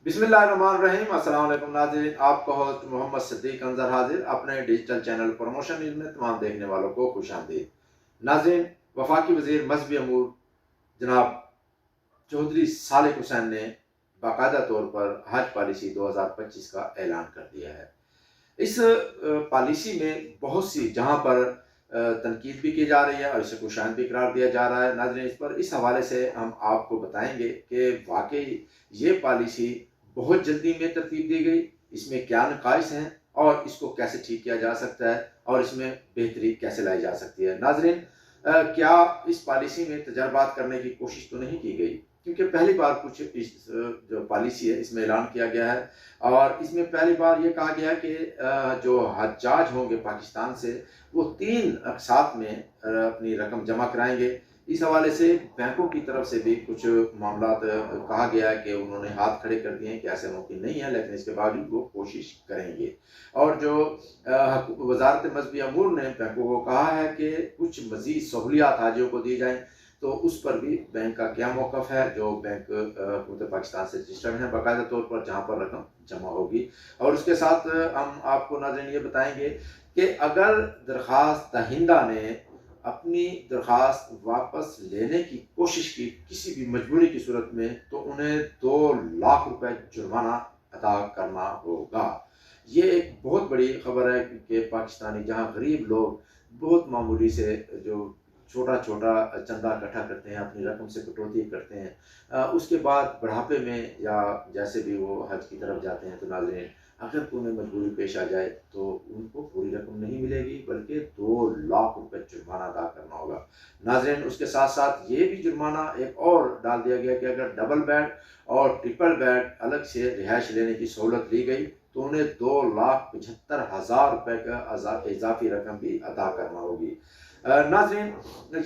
बिस्मिल्लाहिर्रहमानिर्रहीम। अस्सलाम वालेकुम नाज़रीन, आपका होस्ट मोहम्मद सिद्दीक अंज़र हाजिर अपने डिजिटल चैनल प्रमोशन न्यूज़ में तमाम देखने वालों को खुशामदीद। नाज़रीन, वफाकी वज़ीर मजहबी अमूर जनाब चौधरी सालिक हुसैन ने बाकायदा तौर पर हज पॉलिसी 2025 का ऐलान कर दिया है। इस पॉलिसी में बहुत सी जहाँ पर तनकीद भी की जा रही है और इसे खुशाइंद भी करार दिया जा रहा है। नाज़रीन, इस पर इस हवाले से हम आपको बताएंगे कि वाकई ये पॉलिसी बहुत जल्दी में तरतीब दी गई, इसमें क्या नकाइस हैं और इसको कैसे ठीक किया जा सकता है और इसमें बेहतरी कैसे लाई जा सकती है। नाज़रीन, क्या इस पॉलिसी में तजर्बात करने की कोशिश तो नहीं की गई, क्योंकि पहली बार कुछ इस जो पॉलिसी है इसमें ऐलान किया गया है और इसमें पहली बार ये कहा गया कि जो हज्जाज होंगे पाकिस्तान से वो 3 अक़सात में अपनी रकम जमा कराएंगे। इस हवाले से बैंकों की तरफ से भी कुछ मामलात कहा गया है कि उन्होंने हाथ खड़े कर दिए हैं कि ऐसा मुमकिन नहीं है, लेकिन इसके बावजूद वो कोशिश करेंगे। और जो वजारत मजहबी अमूर ने बैंकों को कहा है कि कुछ मज़ीद सहूलियात हाजियों को दी जाएँ, तो उस पर भी बैंक का क्या मौक़िफ़ है। जो बैंक हुकूमत पाकिस्तान से रजिस्टर्ड है बाकायदा तौर पर, जहाँ पर रकम जमा होगी। और उसके साथ हम आपको नाज़रीन ये बताएंगे कि अगर दरख्वास्त दहिंदा ने अपनी दरख्वास्त वापस लेने की कोशिश की किसी भी मजबूरी की सूरत में, तो उन्हें 2 लाख रुपए जुर्माना अदा करना होगा। ये एक बहुत बड़ी खबर है कि पाकिस्तानी जहाँ गरीब लोग बहुत मामूली से जो छोटा छोटा चंदा इकट्ठा करते हैं, अपनी रकम से कटौती करते हैं, उसके बाद बुढ़ापे में या जैसे भी वो हज की तरफ जाते हैं, तो नाज़रीन अगर उन्हें मजबूरी पेश आ जाए तो उनको पूरी रकम नहीं मिलेगी, बल्कि 2 लाख रुपए जुर्माना अदा करना होगा। नाज़रीन, उसके साथ साथ ये भी जुर्माना एक और डाल दिया गया कि अगर डबल बेड और ट्रिपल बेड अलग से रिहाइश लेने की सहूलत दी गई, तो उन्हें 2,75,000 रुपये का इजाफी रकम भी अदा करना होगी। नाज़रीन,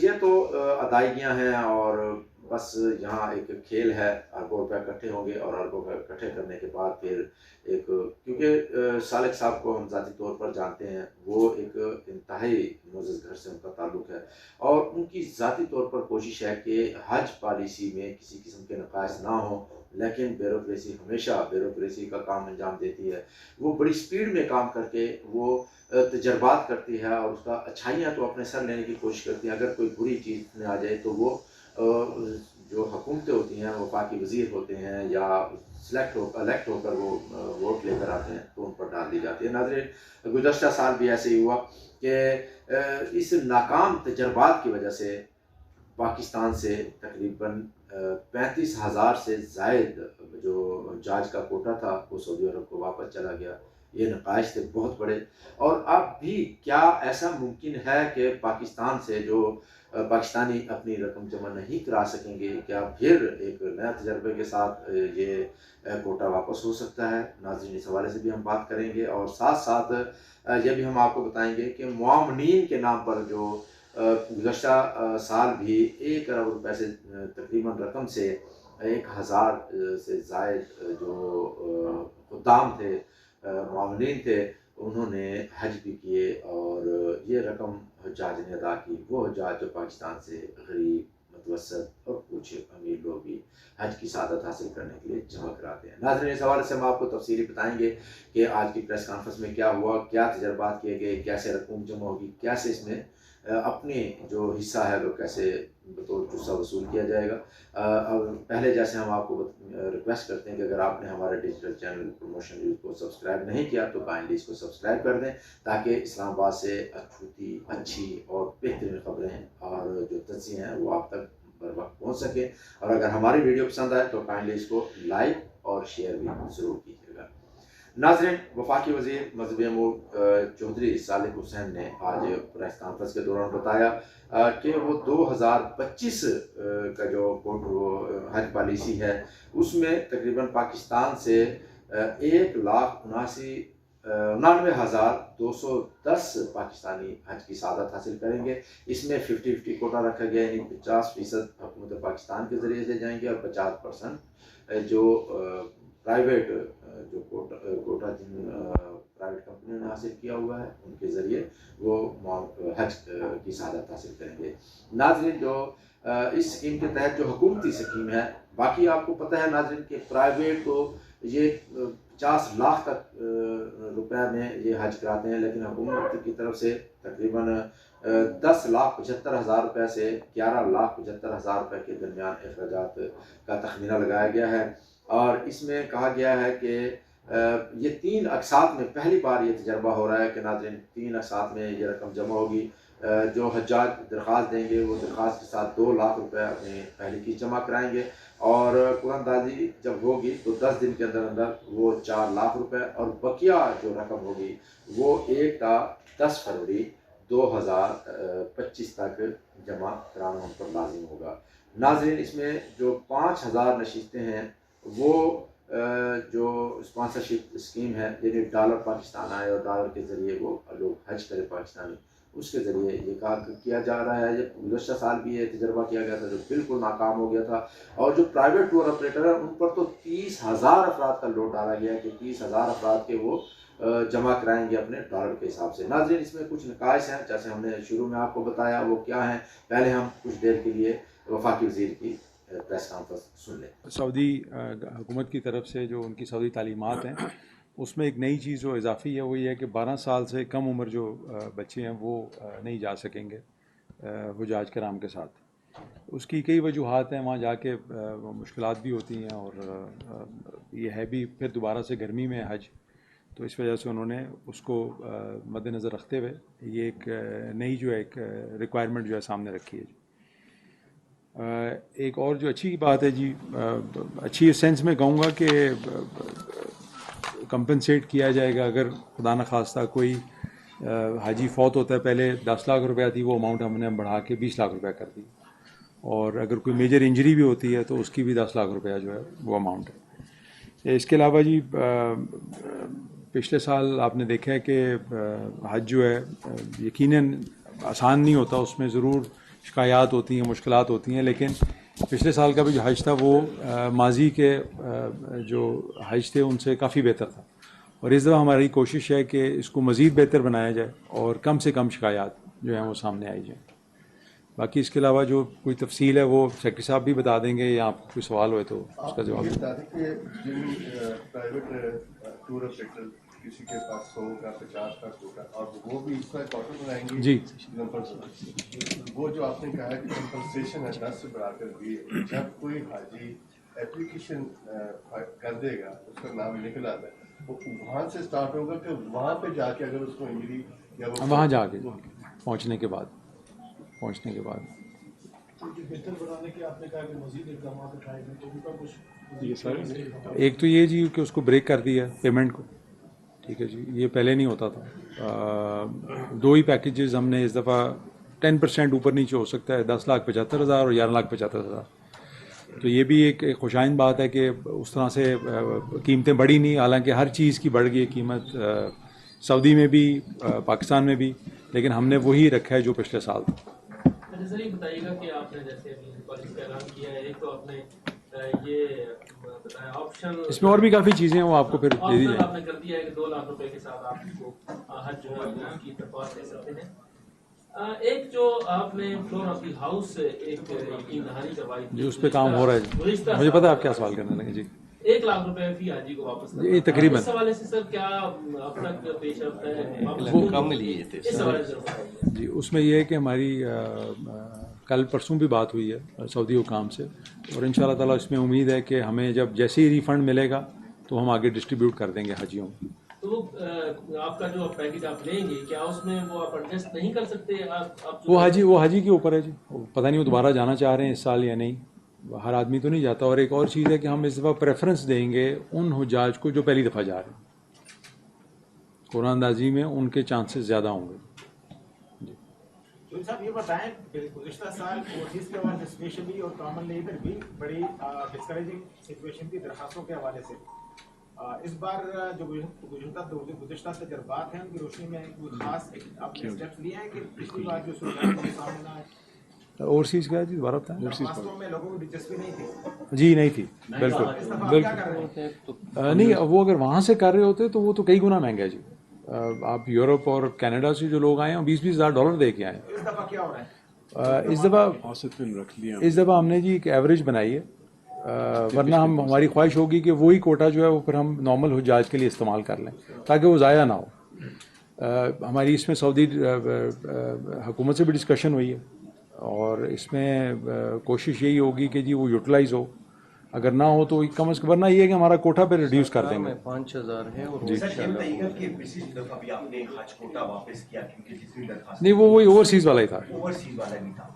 ये तो अदायगियाँ हैं और बस यहाँ एक खेल है, अरबों रुपये इकट्ठे होंगे और अरबों रुपये इकट्ठे करने के बाद फिर एक, क्योंकि सालिक साहब को हम ज़ाती तौर पर जानते हैं, वो एक इंतहाई मुअज़्ज़ज़ घर से उनका ताल्लुक़ है और उनकी ज़ाती तौर पर कोशिश है कि हज पॉलिसी में किसी किस्म के नकाइस ना हो, लेकिन ब्यूरोक्रेसी हमेशा ब्यूरोक्रेसी का काम अंजाम देती है। वो बड़ी स्पीड में काम करके वो तजर्बात करती है और उसका अच्छाइयाँ तो अपने सर लेने की कोशिश करती है। अगर कोई बुरी चीज़ में आ जाए तो वो जो हुकूमतें होती हैं, वफाकी वज़ीर होते हैं या इलेक्ट होकर वो वोट लेकर आते हैं, तो उन पर डाल दी जाती है। नाज़रीन, गुज़श्ता साल भी ऐसे ही हुआ कि इस नाकाम तजर्बात की वजह से पाकिस्तान से तकरीबन 35,000 से ज़ायद जो जहाज का कोटा था वो सऊदी अरब को वापस चला गया। ये नकाइश थे बहुत बड़े। और अब भी क्या ऐसा मुमकिन है कि पाकिस्तान से जो पाकिस्तानी अपनी रकम जमा नहीं करा सकेंगे, क्या फिर एक नया तजर्बे के साथ ये कोटा वापस हो सकता है? नाज़रीन, इस हवाले से भी हम बात करेंगे और साथ साथ ये भी हम आपको बताएंगे कि मुआवनीन के नाम पर जो गुज़श्ता साल भी 1 अरब रुपए से तकरीबन रकम से 1,000 से ज़ायद जो खुद्दाम थे, मुआवनीन थे, उन्होंने हज भी किए और ये रकम हज्जाज ने अदा की। वो हज्जाज जो पाकिस्तान से गरीब, मुतवस्सत और कुछ अमीर लोग भी हज की सआदत हासिल करने के लिए जमा कराते हैं। नाज़रीन, इस हवाले से हम आपको तफसीली बताएंगे कि आज की प्रेस कॉन्फ्रेंस में क्या हुआ, क्या तजर्बात किए गए, कैसे रकूम जमा होगी, कैसे इसमें अपनी जो हिस्सा है वो कैसे बतौर जुस्सा वसूल किया जाएगा। अब पहले जैसे हम आपको रिक्वेस्ट करते हैं कि अगर आपने हमारे डिजिटल चैनल प्रमोशन न्यूज़ को सब्सक्राइब नहीं किया तो काइंडली इसको सब्सक्राइब कर दें, ताकि इस्लामाबाद से अछूती अच्छी और बेहतरीन खबरें और जो तज्ज़िये हैं वो आप तक बर वक्त पहुँच सके। और अगर हमारी वीडियो पसंद आए तो काइंडली इसको लाइक और शेयर भी ज़रूर कीजिएगा। नाज़रीन, वफाकी वज़ीर मजहबी अमूर चौधरी सालिक हुसैन ने आज प्रेस कॉन्फ्रेंस के दौरान बताया कि वो 2025 का जो हज पॉलिसी है उसमें तकरीबन पाकिस्तान से 1,89,210 पाकिस्तानी हज की सआदत हासिल करेंगे। इसमें 50-50 कोटा रखा गया, यानी 50% हुकूमत पाकिस्तान के ज़रिए से जाएंगे और 50% जो प्राइवेट जो कोटा जिन प्राइवेट कंपनियों ने हासिल किया हुआ है उनके ज़रिए वो हज की सआदत हासिल करेंगे। नाज़रीन, जो इस स्कीम के तहत जो हुकूमती स्कीम है, बाकी आपको पता है नाज़रीन कि प्राइवेट तो یہ 50 لاکھ تک روپے میں یہ حج کراتے ہیں، لیکن حکومت کی طرف سے تقریباً 10,75,000 روپے سے 11,75,000 روپے کے درمیان اخراجات کا تخمینہ لگایا گیا ہے۔ اور اس میں کہا گیا ہے کہ یہ 3 اقساط میں پہلی بار یہ تجربہ ہو رہا ہے کہ ناظرین 3 اقساط میں یہ رقم جمع ہوگی۔ جو حجاج درخواست دیں گے وہ درخواست کے ساتھ 2 لاکھ روپے اپنے پہلی فیس جمع کرائیں گے، اور قرآن اندازی جب ہوگی تو 10 دن کے اندر اندر وہ 4 لاکھ روپے، اور بقیہ جو رقم ہوگی وہ 1 تا 10 فروری 2025 تک جمع کرانا ہم پر لازم ہوگا۔ ناظرین اس میں جو 5,000 نشستیں ہیں وہ جو اسپانسرشپ اسکیم ہے، یعنی ڈالر پاکستان آئے اور ڈالر کے ذریعے وہ لوگ حج کرے پاکستانی، اس کے ذریعے یہ کیا جا رہا ہے۔ جب گزشتہ سال بھی یہ تجربہ کیا گیا تھا جو بالکل ناکام ہو گیا تھا، اور جو پرائیویٹ ٹور آپریٹر ہیں ان پر تو 30,000 افراد کا لوڈ ڈالا گیا کہ 30,000 افراد کے وہ جمع کرائیں گے اپنے ڈالر کے حساب سے۔ ناظرین اس میں کچھ نقائص ہیں جیسے ہم نے شروع میں آپ کو بتایا، وہ کیا ہیں؟ پہلے ہم کچھ دیر کے لیے وفاقی وزیر کی پریس کانفرنس سن لیں۔ سعودی حکومت کی طرف سے جو ان کی سعودی تعلیمات ہیں اس میں ایک نئی چیز جو اضافی ہے وہ یہ ہے کہ 12 سال سے کم عمر جو بچے ہیں وہ نہیں جا سکیں گے حجاج کرام کے ساتھ۔ اس کی کئی وجوہات ہیں، وہاں جا کے مشکلات بھی ہوتی ہیں، اور یہ ہے بھی پھر دوبارہ سے گرمی میں حج، تو اس وجہ سے انہوں نے اس کو مد نظر رکھتے ہوئے یہ ایک نئی جو ہے ایک ریکوائرمنٹ جو ہے سامنے رکھی ہے۔ ایک اور جو اچھی بات ہے جی، اچھی سینس میں کہوں گا کہ کمپنسیٹ کیا جائے گا اگر خدا نخواستہ کوئی حاجی فوت ہوتا ہے، پہلے 10 لاکھ روپیہ تھی وہ اماؤنٹ ہم نے بڑھا کے 20 لاکھ روپیہ کر دی، اور اگر کوئی میجر انجری بھی ہوتی ہے تو اس کی بھی 10 لاکھ روپیہ جو ہے وہ اماؤنٹ ہے۔ اس کے علاوہ جی پچھلے سال آپ نے دیکھا ہے کہ حج جو ہے یقیناً آسان نہیں ہوتا، اس میں ضرور شکایات ہوتی ہیں، مشکلات ہوتی ہیں، لیکن پچھلے سال کا بھی جو حج تھا وہ ماضی کے جو حج تھے ان سے کافی بہتر تھا، اور اس دفعہ ہماری کوشش ہے کہ اس کو مزید بہتر بنایا جائے اور کم سے کم شکایات جو ہیں وہ سامنے آئی جائیں۔ باقی اس کے علاوہ جو کوئی تفصیل ہے وہ سیکرٹری صاحب بھی بتا دیں گے، یا آپ کو کوئی سوال ہوئے تو اس کا جواب بتا دیں کہ جن پرائیویٹ ٹور آپریٹر کسی کے پاس 100 کا 50 کا ہوگا اور وہ بھی اس کا ایک آرڈر بنائیں گے جی، وہ جو آپ نے کہا ہے کہ کمپنسیشن ہے 10 سے بڑھا کر دی، جب کوئی حاجی اپلیکیشن کر دے گا اس کا نام نکل آتا ہے، وہ وہاں سے اسٹارٹ ہوگا کہ وہاں پہ جا کے اگر اس کو انجری یا وہاں جا کے پہنچنے کے بعد بہتر بنانے کے آپ نے کہا کہ مزید اقدامات اٹھائے گئے، تو ان کا کچھ ایک تو یہ جی کہ اس کو بریک کر دیا پیمنٹ کو، ٹھیک ہے جی، یہ پہلے نہیں ہوتا تھا۔ 2 ہی پیکیجز ہم نے اس دفعہ 10% اوپر نیچے ہو سکتا ہے، 10,75,000 اور 11,75,000، تو یہ بھی ایک خوشائند بات ہے کہ اس طرح سے قیمتیں بڑھی نہیں، حالانکہ ہر چیز کی بڑھ گئی قیمت، سعودی میں بھی پاکستان میں بھی، لیکن ہم نے وہی رکھا ہے جو پچھلے سال تھا۔ اچھا سر، یہ بتائیے گا کہ آپ نے جیسے پالیسی کا اعلان کیا ہے، ایک تو آپ نے یہ بتایا آپشن، اس میں اور بھی کافی چیزیں ہیں وہ آپ کو پھر دے دی جائیں۔ آپ نے کر دیا ہے کہ 2 لاکھ روپے کے ساتھ آپ کو حج جو ہے اس کی درخواست دے سکتے ہیں۔ ایک جو آپ نے فلور آف دی ہاؤس سے ایک یقین دہانی کروائی تھی، جی اس پہ کام ہو رہا ہے جی، مجھے پتا ہے آپ کیا سوال کرنے لگے۔ جی 1 لاکھ روپے فی حاجی کو واپس یہ تقریباً اس حوالے سے سر کیا اب تک پیش رفت ہے؟ وہ کم لیے تھے اس حوالے سے بتائیے۔ جی اس میں یہ ہے کہ ہماری کل پرسوں بھی بات ہوئی ہے سعودی حکام سے، اور ان شاء اللہ تعالیٰ اس میں امید ہے کہ ہمیں جب جیسے ہی ریفنڈ ملے گا تو ہم آگے ڈسٹریبیوٹ کر دیں گے حاجیوں کو۔ تو وہ آپ کا جو پیکج آپ لیں گے کیا اس میں وہ آپ ایڈجسٹ نہیں کر سکتے؟ وہ حاجی کے اوپر ہے جی، پتہ نہیں وہ دوبارہ جانا چاہ رہے ہیں اس سال یا نہیں، ہر آدمی تو نہیں جاتا۔ اور ایک اور چیز ہے کہ ہم اس دفعہ پریفرنس دیں گے ان حجاج کو جو پہلی دفعہ جا رہے ہیں، قرآن اندازی میں ان کے چانسز زیادہ ہوں گے۔ صاحب یہ بتائیں کہ گزشتہ سال اوورسیز کے حوالے سے اسپیشلی اور کامن لیبر بھی بڑی ڈسکریجنگ سچویشن تھی درخواستوں کے حوالے سے، اس بار جو گزشتہ تجربات ہیں ان کی روشنی میں کوئی خاص آپ نے اسٹیپس لیے ہیں کہ پچھلی بار جو صورتحال سامنے آئے؟ اوورسیز کیا ہے جی دوبارہ بتائیں۔ درخواستوں میں لوگوں کی دلچسپی نہیں تھی جی، نہیں تھی، بالکل نہیں، وہ اگر وہاں سے کر رہے ہوتے تو وہ تو کئی گنا مہنگا ہے جی۔ آپ یورپ اور کینیڈا سے جو لوگ آئے ہیں $20,000 دے کے آئے ہیں۔ اس دفعہ کیا ہو رہا ہے؟ اس دفعہ ہم نے جی ایک ایوریج بنائی ہے ورنہ ہماری خواہش ہوگی کہ وہی کوٹا جو ہے وہ پھر ہم نارمل حجاج کے لیے استعمال کر لیں تاکہ وہ ضائع نہ ہو. ہماری اس میں سعودی حکومت سے بھی ڈسکشن ہوئی ہے اور اس میں کوشش یہی ہوگی کہ جی وہ یوٹیلائز ہو, اگر نہ ہو تو کم از کم, ورنہ یہ ہے کہ ہمارا کوٹا پہ ریڈیوس کر دیں گے. 5000 ہے اور جی سر یہ بتائیے گا کہ پچھلی دفعہ بھی آپ نے حج کوٹا واپس کیا کیونکہ جتنی درخواست نہیں وہی اوورسیز والا ہی تھا. اوورسیز والا نہیں تھا,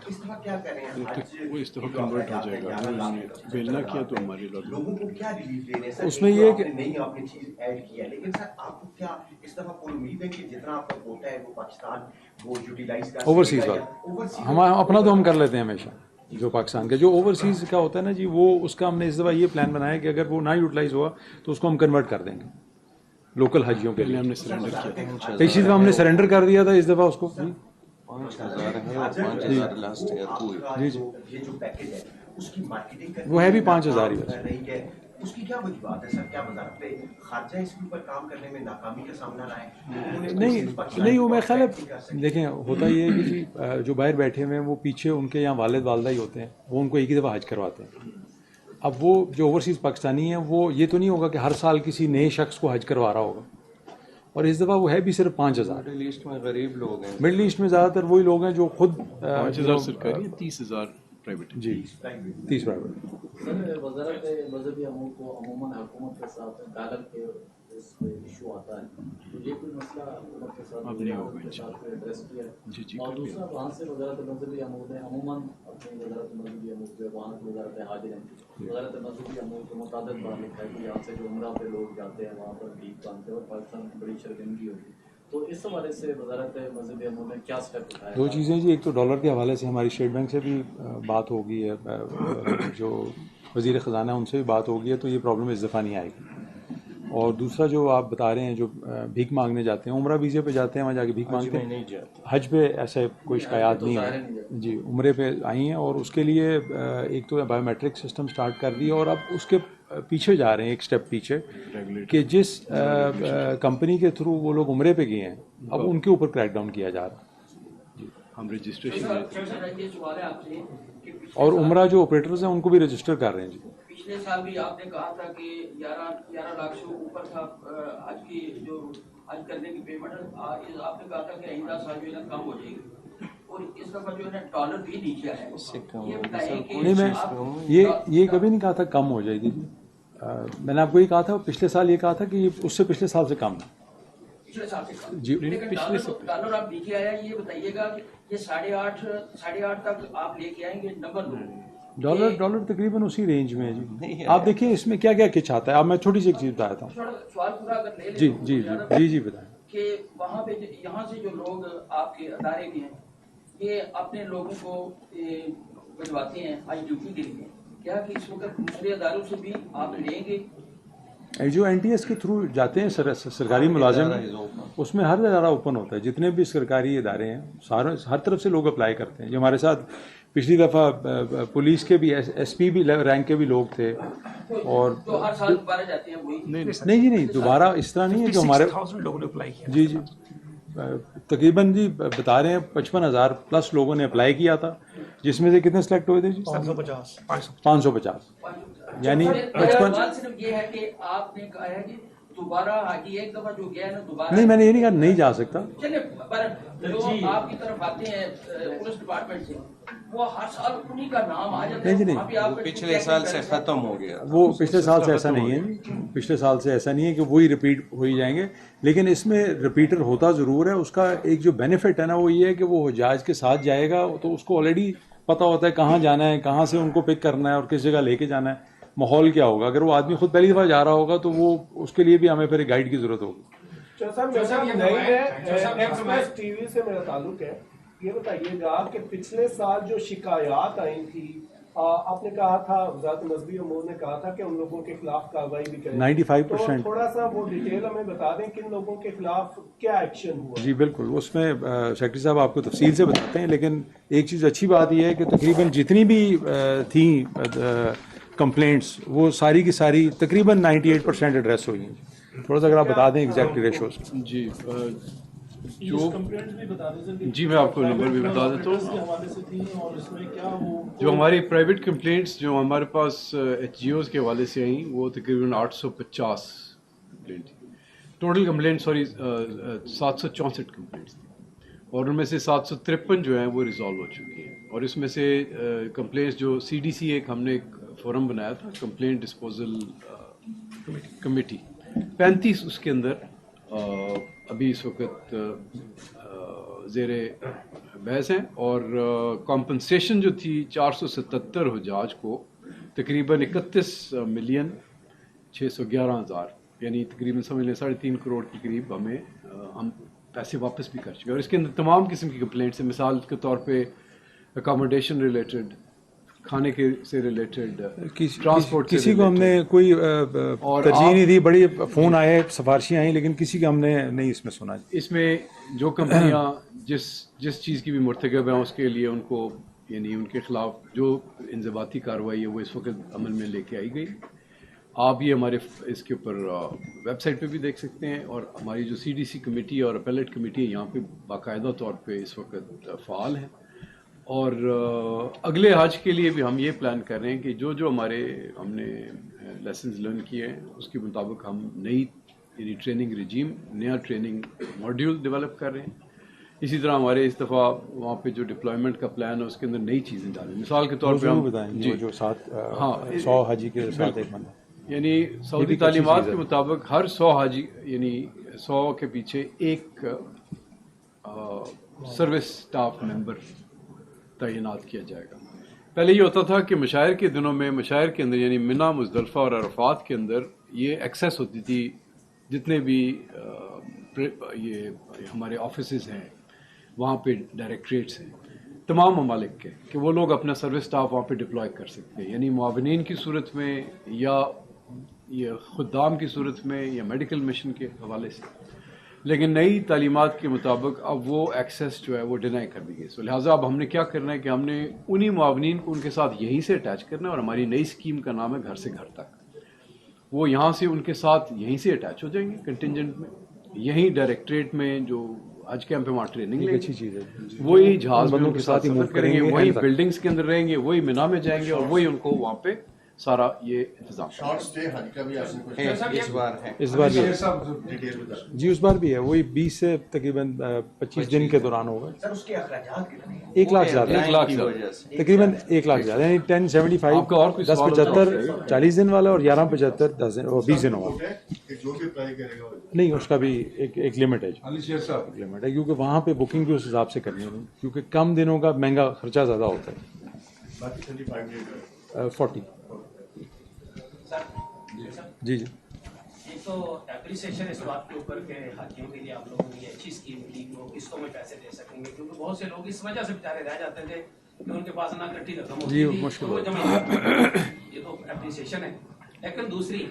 اس دفعہ کیا کر رہے ہیں حج وہ اس دفعہ کنورٹ ہو جائے گا, انہوں نے بیلنا کیا تو ہمارے لوگوں کو کیا ریلیف دے رہے ہیں سر؟ اس میں یہ کہ نہیں آپ نے چیز ایڈ کی ہے, لیکن سر آپ کو کیا اس دفعہ کوئی امید ہے کہ جتنا آپ کا کوٹا ہے وہ پاکستان وہ یوٹیلائز کر اوورسیز والا ہم اپنا تو ہم کر لیتے ہیں ہمیشہ, جو پاکستان کا جو اوورسیز کا ہوتا ہے نا جی, وہ اس کا ہم نے اس دفعہ یہ پلان بنایا کہ اگر وہ نہ یوٹیلائز ہوا تو اس کو ہم کنورٹ کر دیں گے لوکل حجیوں کے لیے. ہم نے سرنڈر کیا, پچھلی دفعہ ہم نے سرنڈر کر دیا تھا, اس دفعہ اس کو 5000 ہے اور 5000 لاسٹ ایئر کو. جی جی یہ جو پیکج ہے اس کی مارکیٹنگ وہ ہے بھی 5000 ہی کر رہی ہے, اس کی کیا وجوہات ہے سر؟ کیا وزارت پہ خارجہ اس کے اوپر کام کرنے میں ناکامی کا سامنا رہا ہے؟ نہیں وہ میں خیال ہے دیکھیں ہوتا یہ ہے کہ جی جو باہر بیٹھے ہوئے ہیں وہ پیچھے ان کے یہاں والد والدہ ہی ہوتے ہیں, وہ ان کو ایک ہی دفعہ حج کرواتے ہیں. اب وہ جو اوورسیز پاکستانی ہیں وہ یہ تو نہیں ہوگا کہ ہر سال کسی نئے شخص کو حج کروا رہا ہوگا, اور اس دفعہ وہ ہے بھی صرف 5000. مڈل ایسٹ میں غریب لوگ ہیں, مڈل ایسٹ میں زیادہ تر وہی لوگ ہیں جو خود 5000 سرکاری, 30000 پرائیویٹ. جی 30 پرائیویٹ. سر وزارت مذہبی امور کو عموماً حکومت کے ساتھ ڈالر کے اس پہ ایشو آتا ہے, تو یہ کوئی مسئلہ حکومت کے ساتھ ایڈریس کیا ہے؟ اور دوسرا وہاں سے وزارت مذہبی امور نے عموماً اپنی وزارت مذہبی امور جو وہاں کی وزارت حاج ہیں, وزارت مذہبی امور کے متعدد بار لکھا ہے کہ یہاں سے جو عمرہ پہ لوگ جاتے ہیں وہاں پر بھیک مانگتے ہیں اور پاکستان کی بڑی شرمندگی ہوگی, تو اس حوالے سے وزارت مذہبی امور نے کیا اسٹیپ اٹھایا؟ دو چیزیں جی, ایک تو ڈالر کے حوالے سے ہماری اسٹیٹ بینک سے بھی بات ہو گئی ہے, جو وزیر خزانہ ہے ان سے بھی بات ہو گئی ہے, تو یہ پرابلم اس دفعہ نہیں آئے گی. اور دوسرا جو آپ بتا رہے ہیں جو بھیک مانگنے جاتے ہیں, عمرہ ویزے پہ جاتے ہیں وہاں جا کے بھیک مانگتے ہیں, حج پہ ایسے کوئی شکایات نہیں آئی جی, عمرے پہ آئی ہیں. اور اس کے لیے ایک تو بایو میٹرک سسٹم سٹارٹ کر دی, اور اب اس کے پیچھے جا رہے ہیں ایک سٹیپ پیچھے کہ جس کمپنی کے تھرو وہ لوگ عمرے پہ گئے ہیں اب ان کے اوپر کریک ڈاؤن کیا جا رہا ہے. ہم رجسٹریشن اور عمرہ جو آپریٹرز ہیں ان کو بھی رجسٹر کر رہے ہیں جی. پچھلے سال بھی آپ نے کہا تھا کہ 11 لاکھ سے اوپر تھا حج کی جو حج کرنے کی پیمنٹ, آپ نے کہا تھا کہ آئندہ سال جو ہے کم ہو جائے گی, اور اس دفعہ جو ہے ڈالر بھی نیچے آیا ہے. یہ بتائیں کہ نہیں میں یہ کبھی نہیں کہا تھا کم ہو جائے گی جی, میں نے آپ کو یہ کہا تھا پچھلے سال یہ کہا تھا کہ یہ اس سے پچھلے سال سے کم ہے پچھلے سال سے کم جی. ڈالر آپ نیچے آیا, یہ بتائیے گا کہ یہ 8.5 تک آپ لے کے آئیں گے نمبر 2. ڈالر تقریباً اسی رینج میں ہے جی. آپ دیکھیں اس میں کیا کیا کچھ آتا ہے. اب میں چھوٹی سی ایک چیز بتاتا ہوں, سوال پورا اگر لے جی جی جی جی بتائیں. کہ وہاں پہ یہاں سے جو لوگ آپ کے ادارے کے ہیں یہ اپنے لوگوں کو بھجواتے ہیں آج ڈیوٹی کے لیے, کیا کہ اس وقت دوسرے اداروں سے بھی آپ لیں گے؟ جو این ٹی ایس کے تھرو جاتے ہیں سرکاری ملازم, اس میں ہر ادارہ اوپن ہوتا ہے, جتنے بھی سرکاری ادارے ہیں سارے ہر طرف سے لوگ اپلائی کرتے ہیں. جو ہمارے ساتھ پچھلی دفعہ پولیس کے بھی ایس پی بھی رینک کے بھی لوگ تھے, اور ہر سال دوبارہ جاتے ہیں وہی؟ نہیں جی نہیں, دوبارہ اس طرح نہیں ہے. جو ہمارے لوگوں نے اپلائی کیا جی جی تقریباً جی بتا رہے ہیں 55,000 پلس لوگوں نے اپلائی کیا تھا, جس میں سے کتنے سلیکٹ ہوئے تھے جی؟ 550. یعنی 55. صرف یہ ہے کہ آپ نے کہا ہے کہ دوبارہ حاجی ایک دفعہ جو گیا ہے نا دوبارہ نہیں, میں نے یہ نہیں کہا نہیں جا سکتا. چلے پر جو آپ کی طرف آتے ہیں پولیس ڈپارٹمنٹ سے وہ ہر سال انہی کا نام آ جاتا ہے. نہیں جی نہیں, پچھلے سال سے ختم ہو گیا. وہ پچھلے سال سے ایسا نہیں ہے, پچھلے سال سے ایسا نہیں ہے کہ وہی ریپیٹ ہو ہی جائیں گے, لیکن اس میں ریپیٹر ہوتا ضرور ہے. اس کا ایک جو بینیفٹ ہے نا وہ یہ ہے کہ وہ حجاج کے ساتھ جائے گا تو اس کو آلریڈی پتہ ہوتا ہے کہاں جانا ہے, کہاں سے ان کو پک کرنا ہے اور کس جگہ لے کے جانا ہے, ماحول کیا ہوگا. اگر وہ آدمی خود پہلی دفعہ جا رہا ہوگا تو وہ اس کے لیے بھی ہمیں پھر گائیڈ کی ضرورت ہوگی. ٹی وی سے میرا تعلق ہے, یہ بتائیے گا کہ پچھلے سال جو شکایات آئی تھی آپ نے کہا تھا وزارت مذہبی امور نے کہا تھا کہ ان لوگوں کے خلاف کارروائی بھی کریں, 95%. تھوڑا سا وہ ڈیٹیل ہمیں بتا دیں کن لوگوں کے خلاف کیا ایکشن ہوا؟ جی بالکل, اس میں سیکرٹری صاحب آپ کو تفصیل سے بتاتے ہیں, لیکن ایک چیز اچھی بات یہ ہے کہ تقریباً جتنی بھی تھیں کمپلینٹس وہ ساری کی ساری تقریباً 98% ایڈریس ہوئی ہیں. تھوڑا سا اگر آپ بتا دیں ایگزیکٹ ریشوز. جی जो जी मैं आपको नंबर भी बता देता हूँ। जो हमारी प्राइवेट कंप्लेंट्स जो हमारे पास HGOs के हवाले से आई वो तकरीबन 850 कंप्लेंट थी। टोटल कंप्लेंट 764 कंप्लेंट्स थी और उनमें से 753 जो हैं वो रिजॉल्व हो चुकी हैं। और इसमें से कंप्लेंट्स जो CDC एक हमने एक फोरम बनाया था कंप्लेंट डिस्पोजल कमेटी 35 उसके अंदर अभी इस वक्त ज़ेरे बहस हैं और कॉम्पनसेशन जो थी 477 हुजाज को तकरीबन 31,611,000 यानी तकरीबन समझ लें 3.5 करोड़ के करीब हमें हम पैसे वापस भी कर चुके हैं। और इसके अंदर तमाम किस्म की कंप्लेंट्स हैं, मिसाल के तौर पे अकोमोडेशन रिलेटेड, खाने के से रिलेटेड, ट्रांसपोर्ट किसी को हमने कोई तरजीह नहीं दी, बड़ी फ़ोन आए, सिफारिशें आई, लेकिन किसी का हमने नहीं इसमें सुना। इसमें जो कंपनियां जिस चीज़ की भी मुर्तकब हैं उसके लिए उनको यानी उनके खिलाफ जो इंज़बाती कार्रवाई है वो इस वक्त अमल में लेके आई गई। आप ये हमारे इसके ऊपर वेबसाइट पे भी देख सकते हैं और हमारी जो CDC कमेटी और अपेलेट कमेटी है यहाँ पे बाकायदा तौर पे इस वक्त फ़ाल हैं। और अगले हज के लिए भी हम ये प्लान कर रहे हैं कि जो जो हमने लेसन्स लर्न किए हैं उसके मुताबिक हम नई यानी ट्रेनिंग रिजीम, नया ट्रेनिंग मॉड्यूल डेवलप कर रहे हैं। इसी तरह हमारे इस दफ़ा वहाँ पे जो डिप्लॉयमेंट का प्लान है उसके अंदर नई चीज़ें डालें। मिसाल के तौर पे हम जी जो साथ 100 हाजी के साथ एक बंदा यानी सऊदी तालीमात के मुताबिक हर 100 हाजी यानी 100 के पीछे एक सर्विस स्टाफ मेंबर तैनात किया जाएगा। पहले ये होता था कि मशायर के दिनों में मशायर के अंदर यानी मिना, मुज़दलिफ़ा और अरफात के अंदर ये एक्सेस होती थी, जितने भी ये हमारे ऑफिसेज़ हैं वहाँ पे डायरेक्टरेट्स हैं तमाम ममालिक के कि वो लोग अपना सर्विस स्टाफ वहाँ पे डिप्लॉय कर सकते हैं, यानी मुआविनीन की सूरत में या ये खुदाम की सूरत में या मेडिकल मिशन के हवाले से। लेकिन नई तालीमात के मुताबिक अब वो एक्सेस जो है वो डिनाई कर दी गई। सो लिहाजा अब हमने क्या करना है कि हमने उन्हीं मुआविनीन को उनके साथ यहीं से अटैच करना है और हमारी नई स्कीम का नाम है घर से घर तक। वो यहाँ से उनके साथ यहीं से अटैच हो जाएंगे कंटिजेंट में, यहीं डायरेक्टरेट में जो आज कैंप में वहाँ ट्रेनिंग लेंगे, अच्छी चीज़ है, वही जहाज में उनके साथ सफर करेंगे, वही बिल्डिंग्स के अंदर रहेंगे, वही मिना में जाएंगे और वही उनको वहाँ पे सारा ये इंतजाम। शॉर्ट स्टे हज का भी आपने कुछ इस बार है भी है जी, उस बार भी है, वही 20 से तकरीबन 25 दिन के दौरान होगा। सर उसके अखराजात कितने हैं? 1 लाख ज़्यादा, तकरीबन 1 लाख ज़्यादा, यानी 1075 1075 40 दिन वाला और 1175 10 दिन और 20 दिन होगा। जो भी अप्लाई करेगा नहीं, उसका भी एक लिमिट है, लिमिट है, क्योंकि वहाँ पे बुकिंग भी उस हिसाब से करनी है, क्योंकि कम दिनों का महंगा खर्चा ज़्यादा होता है। बाकी 25 डेज 40 जी जी। एक तो एप्रिसिएशन इस बात के ऊपर के हाजियों के लिए आप लोगों ने ये अच्छी स्कीम की कि वो किस्तों में पैसे दे सकेंगे, क्योंकि बहुत से लोग इस वजह से बेचारे रह जाते थे कि उनके पास ना इकट्ठी रकम होती थी, मुश्किल तो वो जमा। ये तो एप्रिसिएशन है। लेकिन दूसरी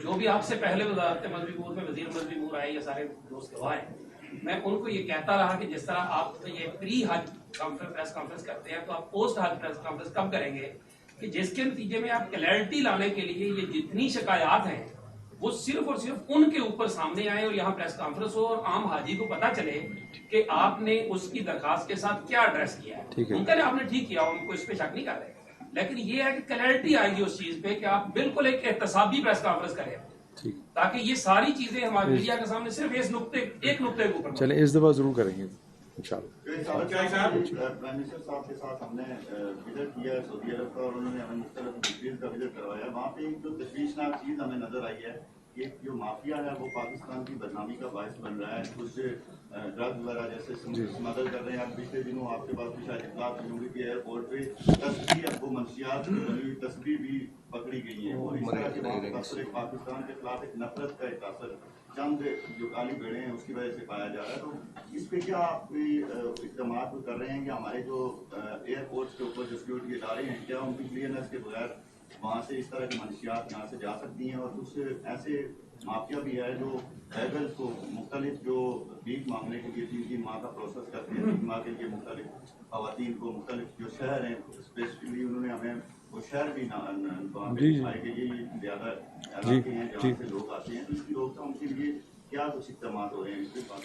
जो भी आपसे पहले वज़ारत मज़बूर में वज़ीर मज़बूर आए, ये सारे दोस्त गवाह हैं, मैं उनको ये कहता रहा कि जिस तरह आप तो ये प्री हज प्रेस कॉन्फ्रेंस करते हैं, तो आप पोस्ट हज प्रेस कॉन्फ्रेंस कब करेंगे कि जिसके नतीजे में आप क्लैरिटी लाने के लिए ये जितनी शिकायत हैं वो सिर्फ और सिर्फ उनके ऊपर सामने आए और यहाँ प्रेस कॉन्फ्रेंस हो और आम हाजी को पता चले कि आपने उसकी दरखास्त के साथ क्या एड्रेस किया है। उनका आपने ठीक किया, उनको इस पे शक नहीं कर रहे, लेकिन ये है कि क्लैरिटी आएगी उस चीज पे कि आप बिल्कुल एक एहतसाबी प्रेस कॉन्फ्रेंस करें, ताकि ये सारी चीजें हमारे मीडिया के सामने सिर्फ एक नुक्ते के ऊपर। चले इस दफा जरूर करेंगे इंशाल्लाह। प्राइम मिनिस्टर साहब के साथ हमने विजिट किया सऊदी अरब का और उन्होंने हमें मुख्तलिफ कंट्रीज का विजिट करवाया। वहाँ पे एक जो तशवीशनाक चीज़ हमें नजर आई है कि जो माफिया है वो पाकिस्तान की बदनामी का बायस बन रहा है, कुछ ड्रग्स वगैरह जैसे स्मगल कर रहे हैं। अब पिछले दिनों आपके पास भी शायद इत्तलात मिली होंगी कि एयरपोर्ट पे तस्वीर अब वो मंशियात की बनी हुई तस्वीर भी पकड़ी गई है और इस तरह के पाकिस्तान के खिलाफ एक नफरत का एक असर चंद जो काली भेड़े हैं उसकी वजह से पाया जा रहा है। तो इस पे क्या आप कोई इकदाम कर रहे हैं कि हमारे जो एयरपोर्ट्स के ऊपर जो सिक्योरिटी इदारे हैं क्या उनकी क्लियरनेस के बगैर वहाँ से इस तरह की मंशियात यहाँ से जा सकती हैं? और कुछ ऐसे माफिया भी है जो पैदल को मुख्तलिफ जो भीख मांगने के लिए 3-3 माह का प्रोसेस करते हैं, 3 माह के लिए मुख्तलिफ खवातीन को मुख्तलिफ जो शहर हैं स्पेसिफिकली उन्होंने हमें वो शहर भी दिखाए कि ये ज़्यादा इलाके हैं जहाँ से लोग आते हैं, तो इसकी रोकथाम के लिए क्या कुछ इक़दाम हो रहे हैं इसके बाद?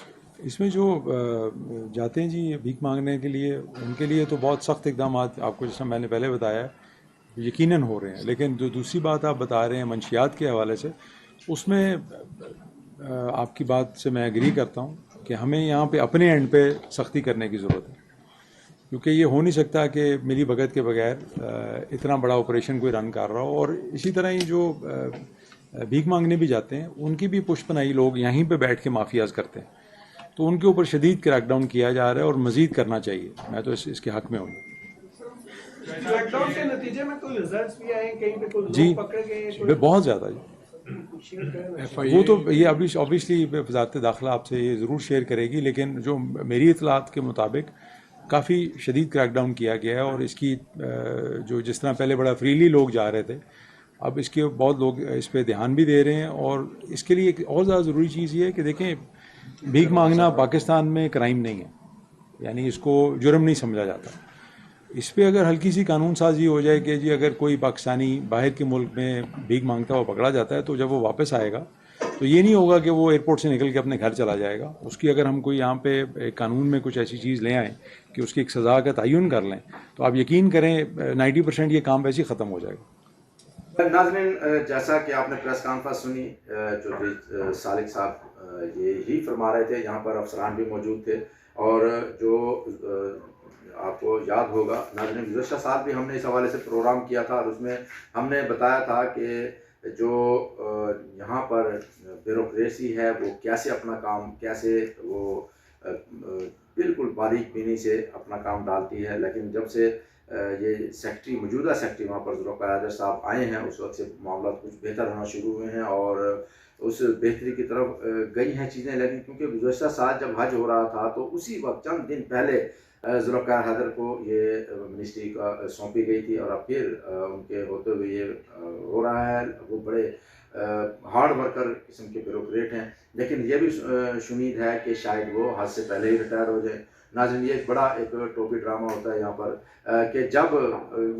इसमें जो जाते हैं जी भीख मांगने के लिए, उनके लिए तो बहुत सख्त इकदाम आपको जैसा मैंने पहले बताया यकीनन हो रहे हैं, लेकिन जो दूसरी बात आप बता रहे हैं मंशियात के हवाले से, उसमें आपकी बात से मैं एग्री करता हूँ कि हमें यहाँ पे अपने एंड पे सख्ती करने की ज़रूरत है, क्योंकि ये हो नहीं सकता कि मिली भगत के बगैर इतना बड़ा ऑपरेशन कोई रन कर रहा हो। और इसी तरह ही जो भीख मांगने भी जाते हैं उनकी भी पुष्पनाई लोग यहीं पे बैठ के माफियाज करते हैं, तो उनके ऊपर शदीद क्रैकडाउन किया जा रहा है और मज़ीद करना चाहिए। मैं तो इसके हक़ में हूँ। क्रैकडाउन के नतीजे में कोई रिजल्ट्स भी आए, कहीं पे कोई जी लोग पकड़े गए? बहुत ज़्यादा जी। वो तो ये ऑब्वियसली वज़ारत दाखिला आपसे ये ज़रूर शेयर करेगी, लेकिन जो मेरी इतलात के मुताबिक काफ़ी शदीद क्रैकडाउन किया गया है। और इसकी जो जिस तरह पहले बड़ा फ्रीली लोग जा रहे थे, अब इसके बहुत लोग इस पे ध्यान भी दे रहे हैं। और इसके लिए एक और ज़्यादा ज़रूरी चीज़ ये है कि देखें, भीख मांगना पाकिस्तान में क्राइम नहीं है, यानी इसको जुर्म नहीं समझा जाता। इस पे अगर हल्की सी कानून साजी हो जाए कि जी अगर कोई पाकिस्तानी बाहर के मुल्क में भीख मांगता हुआ पकड़ा जाता है तो जब वो वापस आएगा तो ये नहीं होगा कि वो एयरपोर्ट से निकल के अपने घर चला जाएगा। उसकी अगर हम कोई यहाँ पे कानून में कुछ ऐसी चीज़ ले आएँ कि उसकी एक सज़ा का तयन कर लें, तो आप यकीन करें 90% ये काम वैसे ही ख़त्म हो जाएगा। नाज़रीन, जैसा कि आपने प्रेस कॉन्फ्रेंस सुनी, चौधरी सालिक साहब ये ही फरमा रहे थे, यहाँ पर अफसरान भी मौजूद थे। और जो आपको याद होगा नाज़रीन, गुज़श्ता साल भी हमने इस हवाले से प्रोग्राम किया था और उसमें हमने बताया था कि जो यहाँ पर ब्यूरोक्रेसी है वो कैसे अपना काम, कैसे वो बिल्कुल बारीक बीनी से अपना काम डालती है। लेकिन जब से ये सेक्रेटरी, मौजूदा सेक्रेटरी वहाँ पर ज़ुल्फ़िकार साहब आए हैं, उस वक्त से मामला कुछ बेहतर होना शुरू हुए हैं और उस बेहतरी की तरफ गई हैं चीज़ें। लेकिन क्योंकि गुज़श्ता साल जब हज हो रहा था तो उसी वक्त चंद दिन पहले ज़ुल्फ़िकार हैदर को ये मिनिस्ट्री का सौंपी गई थी और अब फिर उनके होते हुए ये हो रहा है। वो बड़े हार्ड वर्कर किस्म के ब्यूरोक्रेट हैं, लेकिन ये भी उम्मीद है कि शायद वो हद से पहले ही रिटायर हो जाए। नाज़रीन, ये बड़ा एक टोपी ड्रामा होता है यहाँ पर कि जब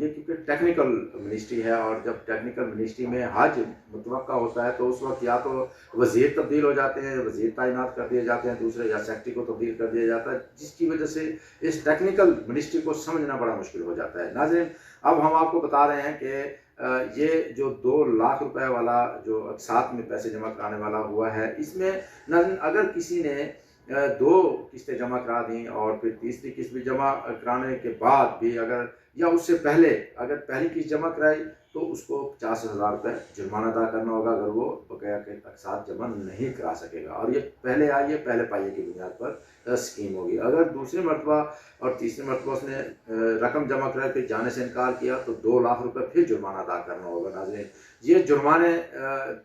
ये क्योंकि टेक्निकल मिनिस्ट्री है और जब टेक्निकल मिनिस्ट्री में हज मुतवक्का होता है तो उस वक्त या तो वज़ीर तब्दील हो जाते हैं, वज़ीर तैनात कर दिए जाते हैं दूसरे, या सेक्रेटरी को तब्दील कर दिया जाता है, जिसकी वजह से इस टेक्निकल मिनिस्ट्री को समझना बड़ा मुश्किल हो जाता है। नाज़रीन, अब हम आपको बता रहे हैं कि ये जो 2 लाख रुपए वाला जो साथ में पैसे जमा कराने वाला हुआ है, इसमें नाज़रीन अगर किसी ने 2 किस्तें जमा करा दी और फिर तीसरी किस्त भी जमा कराने के बाद भी अगर या उससे पहले अगर पहली किस्त जमा कराई तो उसको 50,000 रुपये जुर्माना अदा करना होगा अगर वो बकाया के साथ जमा नहीं करा सकेगा। और ये पहले आइए पहले पाइए की बुनियाद पर स्कीम होगी। अगर दूसरी मरतबा और तीसरी मरतबा उसने रकम जमा कराई फिर जाने से इनकार किया तो 2 लाख रुपये फिर जुर्माना अदा करना होगा। नाज़रीन, ये जुर्माने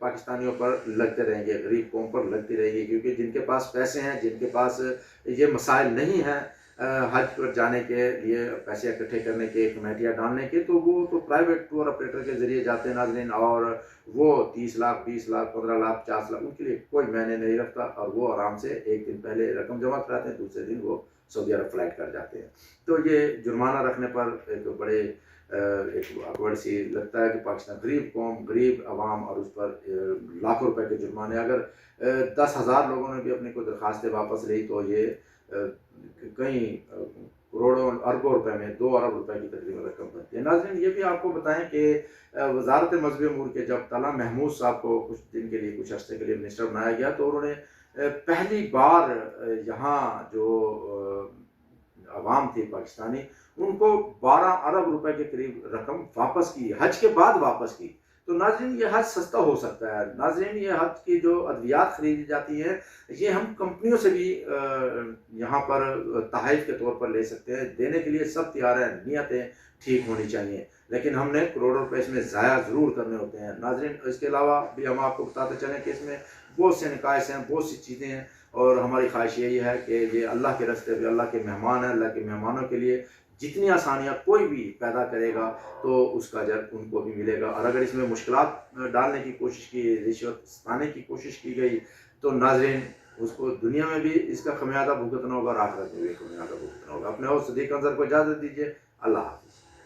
पाकिस्तानियों पर लगते रहेंगे, गरीब कौम पर लगती रहेगी, क्योंकि जिनके पास पैसे हैं, जिनके पास ये मसाइल नहीं हैं हज पर जाने के लिए पैसे इकट्ठे करने के, कमेटियाँ डालने के, तो वो तो प्राइवेट टूर ऑपरेटर के ज़रिए जाते हैं नाज़रीन, और वो 30 लाख 20 लाख 15 लाख 50 लाख उनके लिए कोई मायने नहीं रखता और वो आराम से एक दिन पहले रकम जमा कराते हैं, दूसरे दिन वो सऊदी अरब फ्लाइट कर जाते हैं। तो ये जुर्माना रखने पर एक बड़े एक अकबर सी लगता है कि पाकिस्तान गरीब कौम, गरीब आवाम और उस पर लाखों रुपए के जुर्माने। अगर 10,000 लोगों ने भी अपनी कोई दरख्वास्तें वापस ली तो ये कई करोड़ों अरबों रुपए में 2 अरब रुपए की तकरीबन रकम बनती है। नाज़रीन, ये भी आपको बताएं कि वजारत मज़हबी अमूर के जब तला महमूद साहब को कुछ दिन के लिए, कुछ अर्से के लिए मिनिस्टर बनाया गया तो उन्होंने पहली बार यहाँ जो अवाम थी पाकिस्तानी, उनको 12 अरब रुपए के करीब रकम वापस की, हज के बाद वापस की। तो नाज़रीन, ये हज सस्ता हो सकता है। नाज़रीन, ये हज की जो अद्वियात खरीदी जाती हैं ये हम कंपनियों से भी यहाँ पर तहफ़ के तौर पर ले सकते हैं। देने के लिए सब तैयार हैं, नीयतें ठीक होनी चाहिए, लेकिन हमने करोड़ों रुपए इसमें ज़ाया ज़रूर करने होते हैं। नाज़रीन, इसके अलावा भी हम आपको बताते चलें कि इसमें बहुत से निकायस हैं, बहुत सी चीज़ें हैं और हमारी ख्वाहिश यही है कि ये अल्लाह के रास्ते पे, अल्लाह के मेहमान हैं, अल्लाह के मेहमानों के लिए जितनी आसानियाँ कोई भी पैदा करेगा तो उसका अजर उनको भी मिलेगा। और अगर इसमें मुश्किलात डालने की कोशिश की, रिश्वत सताने की कोशिश की गई तो नाज़रीन उसको दुनिया में भी इसका खमियाजा भुगतना होगा और आखिरत में भी खमियाजा भुगतना होगा। अपने और सदीक अंज़र को इजाज़त दीजिए। अल्लाह हाफ़िज़।